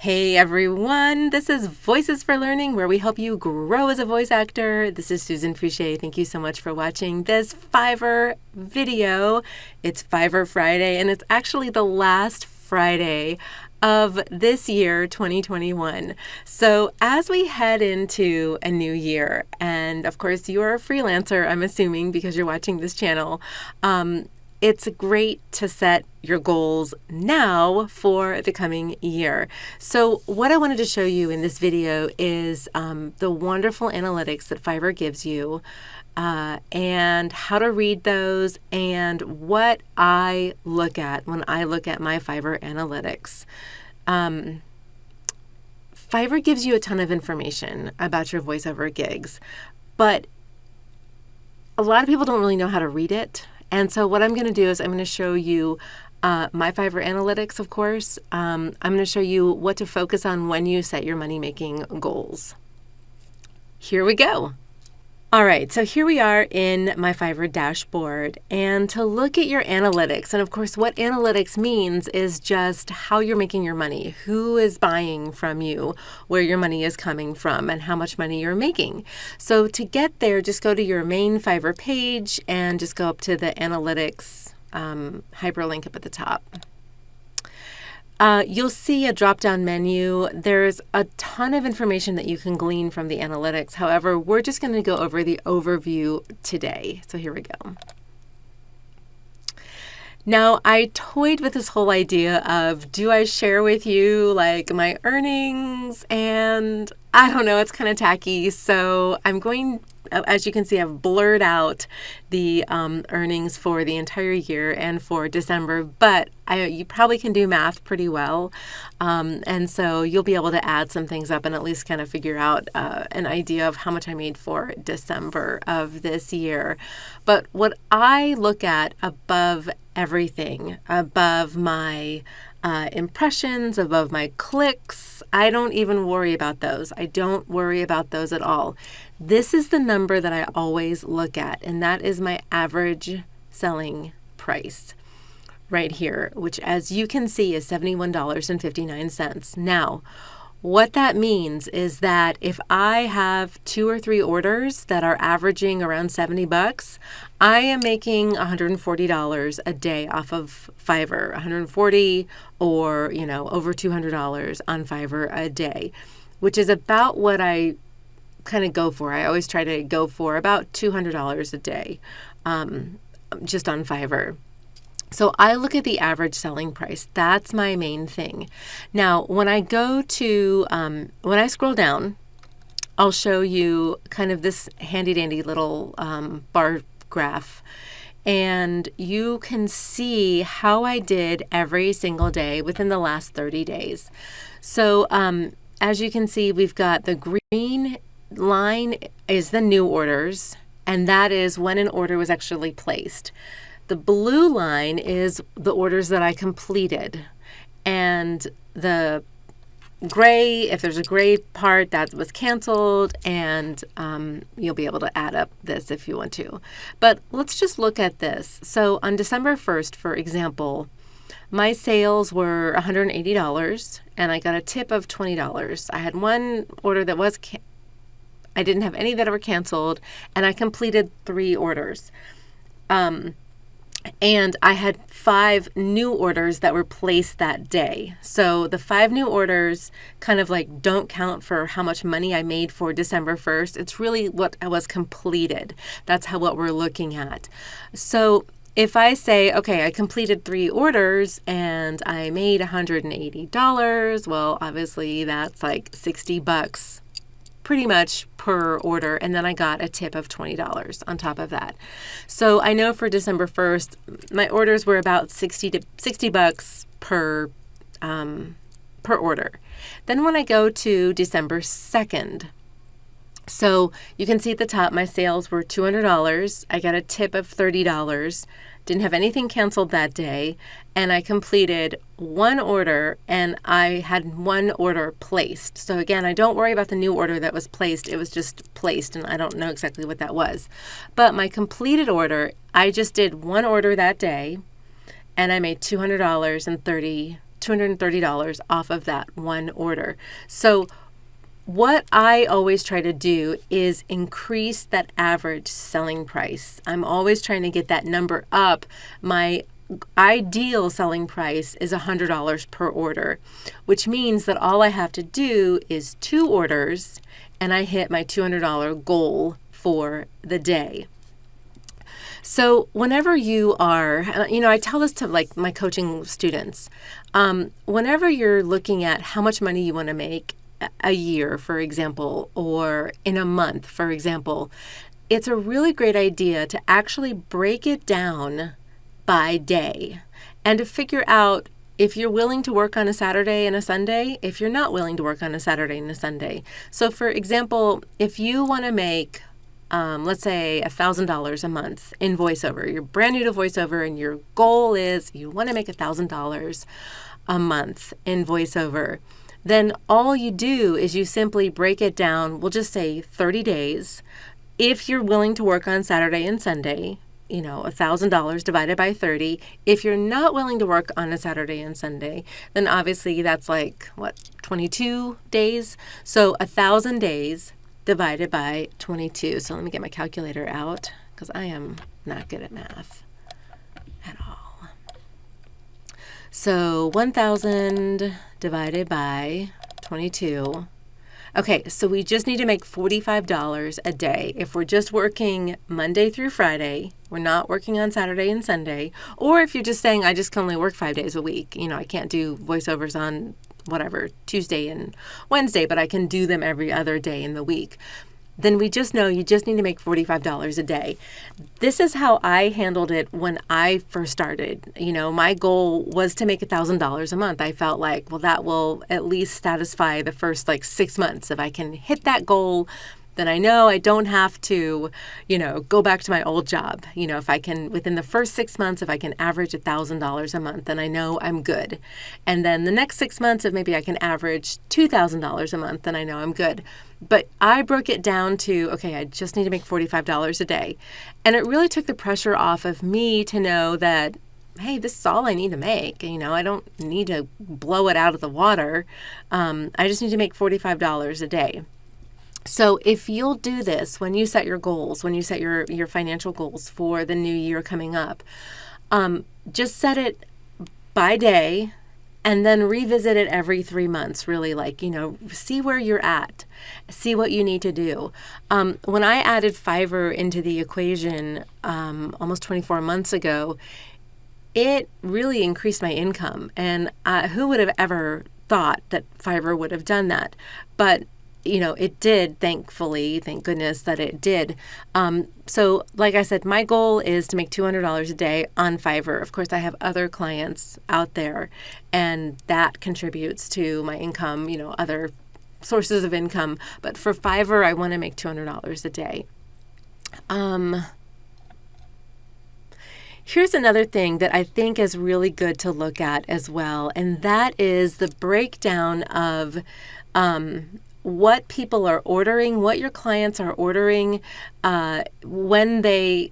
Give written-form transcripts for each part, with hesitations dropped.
Hey everyone, this is Voices for Learning, where we help you grow as a voice actor. This is Susan Fouché. Thank you so much for watching this Fiverr video. It's Fiverr Friday, and it's actually the last Friday of this year, 2021. So as we head into a new year, and of course you're a freelancer, I'm assuming, because you're watching this channel, it's great to set your goals now for the coming year. So what I wanted to show you in this video is the wonderful analytics that Fiverr gives you and how to read those and what I look at when I look at my Fiverr Analytics. Fiverr gives you a ton of information about your voiceover gigs, but a lot of people don't really know how to read it. And so what I'm going to do is I'm going to show you my Fiverr Analytics, of course. I'm going to show you what to focus on when you set your money-making goals. Here we go. All right, so here we are in my Fiverr dashboard, and to look at your analytics, and of course what analytics means is just how you're making your money, who is buying from you, where your money is coming from, and how much money you're making. So to get there, just go to your main Fiverr page and just go up to the analytics hyperlink up at the top. You'll see a drop-down menu. There's a ton of information that you can glean from the analytics. However, we're just going to go over the overview today. So here we go. Now, I toyed with this whole idea of, do I share with you like my earnings? And I don't know, it's kind of tacky. So I'm going, as you can see, I've blurred out the earnings for the entire year and for December, but you probably can do math pretty well. And so you'll be able to add some things up and at least kind of figure out an idea of how much I made for December of this year. But what I look at above everything, above my impressions, above my clicks, I don't even worry about those. I don't worry about those at all. This is the number that I always look at, and that is my average selling price right here, which as you can see is $71.59. Now, what that means is that if I have 2 or 3 orders that are averaging around 70 bucks, I am making $140 a day off of Fiverr, 140 or, you know, over $200 on Fiverr a day, which is about what I kind of go for. I always try to go for about $200 a day just on Fiverr. So I look at the average selling price. That's my main thing. Now, when I go to, when I scroll down, I'll show you kind of this handy dandy little bar graph. And you can see how I did every single day within the last 30 days. So as you can see, we've got the green line is the new orders, and that is when an order was actually placed. The blue line is the orders that I completed, and the gray, if there's a gray part, that was canceled, and you'll be able to add up this if you want to. But let's just look at this. So on December 1st, for example, my sales were $180, and I got a tip of $20. I had one order that was, I didn't have any that were canceled, and I completed 3 orders. And I had 5 new orders that were placed that day. So the 5 new orders kind of like don't count for how much money I made for December 1st. It's really what was completed. That's what we're looking at. So if I say, okay, I completed 3 orders and I made $180, well, obviously that's like 60 bucks pretty much per order, and then I got a tip of $20 on top of that. So I know for December 1st, my orders were about 60 bucks per order. Then when I go to December 2nd, so you can see at the top, my sales were $200. I got a tip of $30. Didn't have anything canceled that day, and I completed 1 order, and I had 1 order placed. So again, I don't worry about the new order that was placed. It was just placed, and I don't know exactly what that was. But my completed order, I just did 1 order that day, and I made $200 and 32 $230 off of that one order. So what I always try to do is increase that average selling price. I'm always trying to get that number up. My ideal selling price is $100 per order, which means that all I have to do is 2 orders and I hit my $200 goal for the day. So whenever you are, I tell this to like my coaching students, whenever you're looking at how much money you want to make a year, for example, or in a month, for example, it's a really great idea to actually break it down by day and to figure out if you're willing to work on a Saturday and a Sunday, if you're not willing to work on a Saturday and a Sunday. So for example, if you want to make let's say $1,000 a month in voiceover. You're brand new to voiceover and your goal is you want to make $1,000 a month in voiceover. Then all you do is you simply break it down, we'll just say 30 days. If you're willing to work on Saturday and Sunday, $1,000 divided by 30. If you're not willing to work on a Saturday and Sunday, then obviously that's 22 days. So 1,000 days divided by 22. So let me get my calculator out because I am not good at math at all. So 1,000 divided by 22. Okay, so we just need to make $45 a day. If we're just working Monday through Friday, we're not working on Saturday and Sunday, or if you're just saying, I just can only work 5 days a week, I can't do voiceovers on Tuesday and Wednesday, but I can do them every other day in the week, then we just know you just need to make $45 a day. This is how I handled it when I first started. My goal was to make $1,000 a month. I felt like, well, that will at least satisfy the first 6 months. If I can hit that goal, then I know I don't have to, go back to my old job. If I can, within the first 6 months, if I can average $1,000 a month, then I know I'm good. And then the next 6 months, if maybe I can average $2,000 a month, then I know I'm good. But I broke it down to, okay, I just need to make $45 a day. And it really took the pressure off of me to know that, hey, this is all I need to make. I don't need to blow it out of the water. I just need to make $45 a day. So if you'll do this when you set your goals, when you set your financial goals for the new year coming up, just set it by day and then revisit it every 3 months, really see where you're at, see what you need to do. When I added Fiverr into the equation almost 24 months ago, it really increased my income. And who would have ever thought that Fiverr would have done that? But it did, thankfully, thank goodness that it did. So like I said, my goal is to make $200 a day on Fiverr. Of course, I have other clients out there, and that contributes to my income, other sources of income. But for Fiverr, I want to make $200 a day. Here's another thing that I think is really good to look at as well, and that is the breakdown of what people are ordering, what your clients are ordering when they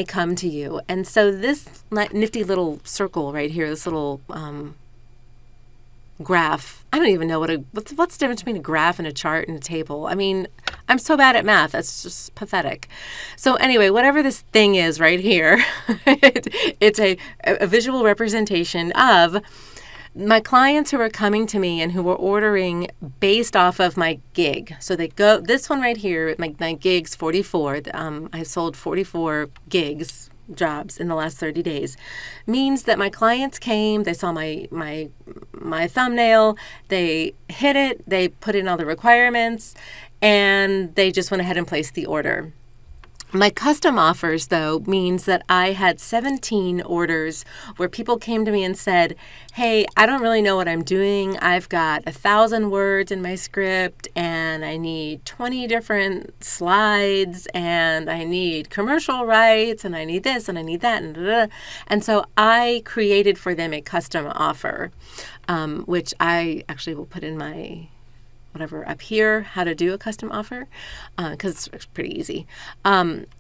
come to you. And so this nifty little circle right here, this little graph, I don't even know what's the difference between a graph and a chart and a table. I mean, I'm so bad at math. That's just pathetic. So anyway, whatever this thing is right here, it's a visual representation of my clients who are coming to me and who are ordering based off of my gig. So they go, this one right here, my gig's 44. I sold 44 gigs, jobs in the last 30 days. Means that my clients came, they saw my thumbnail, they hit it, they put in all the requirements, and they just went ahead and placed the order. My custom offers, though, means that I had 17 orders where people came to me and said, hey, I don't really know what I'm doing. I've got 1,000 words in my script, and I need 20 different slides, and I need commercial rights, and I need this, and I need that, and so I created for them a custom offer, which I actually will put in my up here, how to do a custom offer, because it's pretty easy.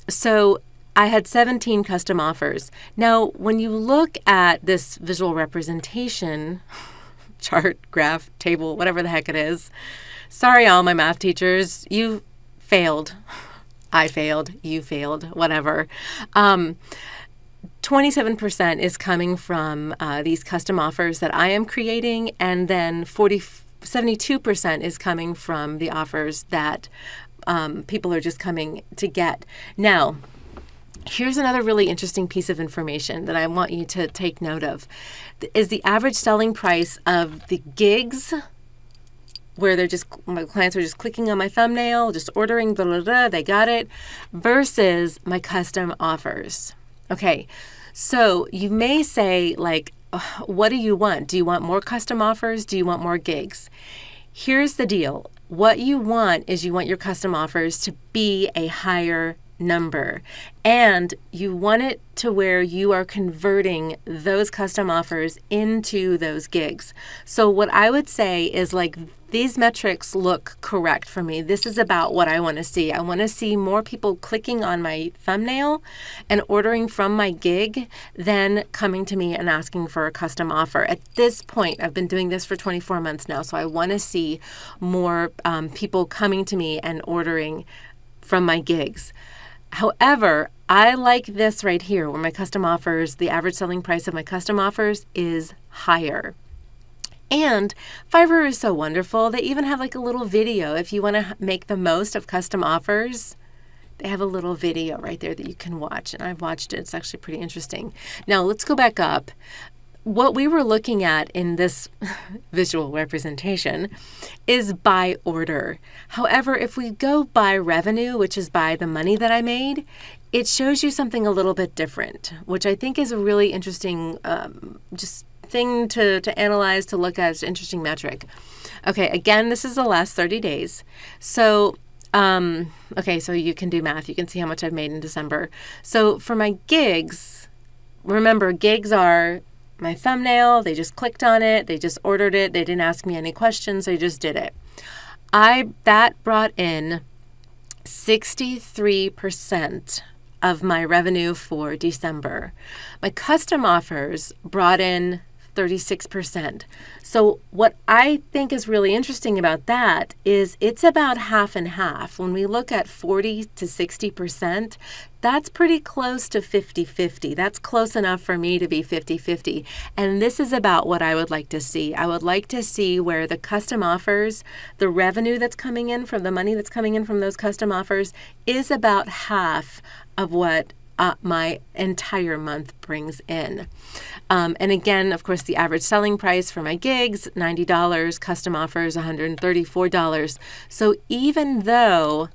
So I had 17 custom offers. Now, when you look at this visual representation, chart, graph, table, whatever the heck it is. Sorry, all my math teachers, you failed. I failed, you failed, whatever. 27% is coming from these custom offers that I am creating, and then 72% is coming from the offers that people are just coming to get. Now, here's another really interesting piece of information that I want you to take note of, is the average selling price of the gigs, where my clients are just clicking on my thumbnail, just ordering, blah, blah, blah, they got it, versus my custom offers. Okay, so you may say, like, what do you want? Do you want more custom offers? Do you want more gigs? Here's the deal. What you want is you want your custom offers to be a higher number, and you want it to where you are converting those custom offers into those gigs. So what I would say is, like, these metrics look correct for me. This is about what I want to see. I want to see more people clicking on my thumbnail and ordering from my gig than coming to me and asking for a custom offer. At this point, I've been doing this for 24 months now, so I want to see more people coming to me and ordering from my gigs. However, I like this right here, where my custom offers, the average selling price of my custom offers is higher. And Fiverr is so wonderful. They even have like a little video. If you want to make the most of custom offers, they have a little video right there that you can watch. And I've watched it. It's actually pretty interesting. Now, let's go back up. What we were looking at in this visual representation is by order. However, if we go by revenue, which is by the money that I made, it shows you something a little bit different, which I think is a really interesting just thing to analyze, to look at. It's an interesting metric. Okay, again, this is the last 30 days. So, okay, so you can do math. You can see how much I've made in December. So for my gigs, remember, gigs are my thumbnail, they just clicked on it, they just ordered it, they didn't ask me any questions, they just did it. That brought in 63% of my revenue for December. My custom offers brought in 36%. So what I think is really interesting about that is it's about half and half. When we look at 40 to 60%, that's pretty close to 50-50. That's close enough for me to be 50-50. And this is about what I would like to see. I would like to see where the custom offers, the revenue that's coming in from the money that's coming in from those custom offers is about half of what my entire month brings in. And again, of course, the average selling price for my gigs, $90, custom offers, $134. So even though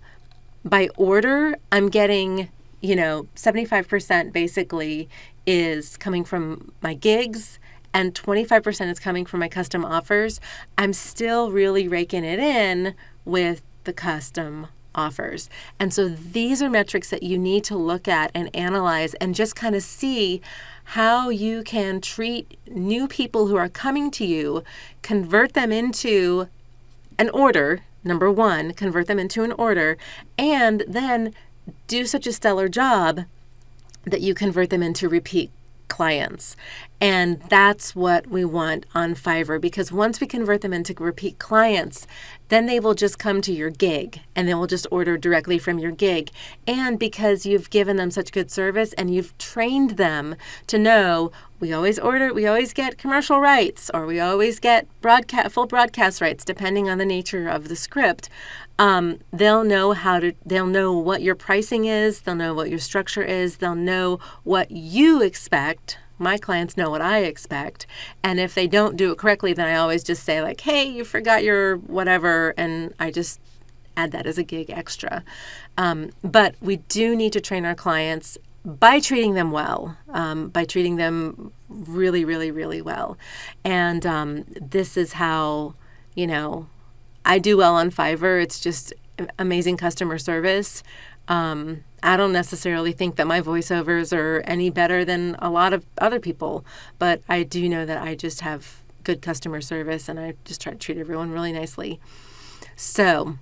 by order, I'm getting, 75% basically is coming from my gigs and 25% is coming from my custom offers, I'm still really raking it in with the custom offers. And so these are metrics that you need to look at and analyze and just kind of see how you can treat new people who are coming to you, convert them into an order, number one, convert them into an order, and then do such a stellar job that you convert them into repeat clients. And that's what we want on Fiverr, because once we convert them into repeat clients, then they will just come to your gig and they will just order directly from your gig. And because you've given them such good service and you've trained them to know we always get commercial rights, or we always get full broadcast rights, depending on the nature of the script. They'll know what your pricing is, they'll know what your structure is, they'll know what you expect. My clients know what I expect. And if they don't do it correctly, then I always just say like, hey, you forgot your whatever, and I just add that as a gig extra. But we do need to train our clients by treating them well, by treating them really, really, really well. And this is how, I do well on Fiverr. It's just amazing customer service. I don't necessarily think that my voiceovers are any better than a lot of other people, but I do know that I just have good customer service and I just try to treat everyone really nicely. So,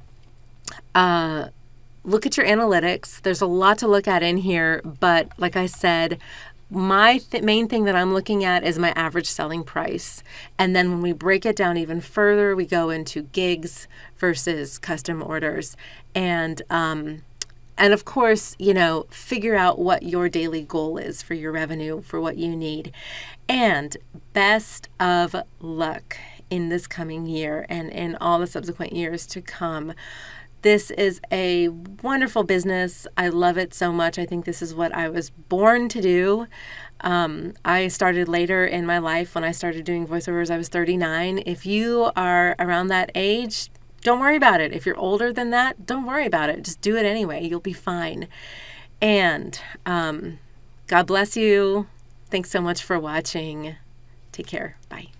look at your analytics. There's a lot to look at in here, but like I said, my main thing that I'm looking at is my average selling price. And then when we break it down even further, we go into gigs versus custom orders. And of course, figure out what your daily goal is for your revenue, for what you need. And best of luck in this coming year and in all the subsequent years to come. This is a wonderful business. I love it so much. I think this is what I was born to do. I started later in my life. When I started doing voiceovers, I was 39. If you are around that age, don't worry about it. If you're older than that, don't worry about it. Just do it anyway. You'll be fine. And God bless you. Thanks so much for watching. Take care. Bye.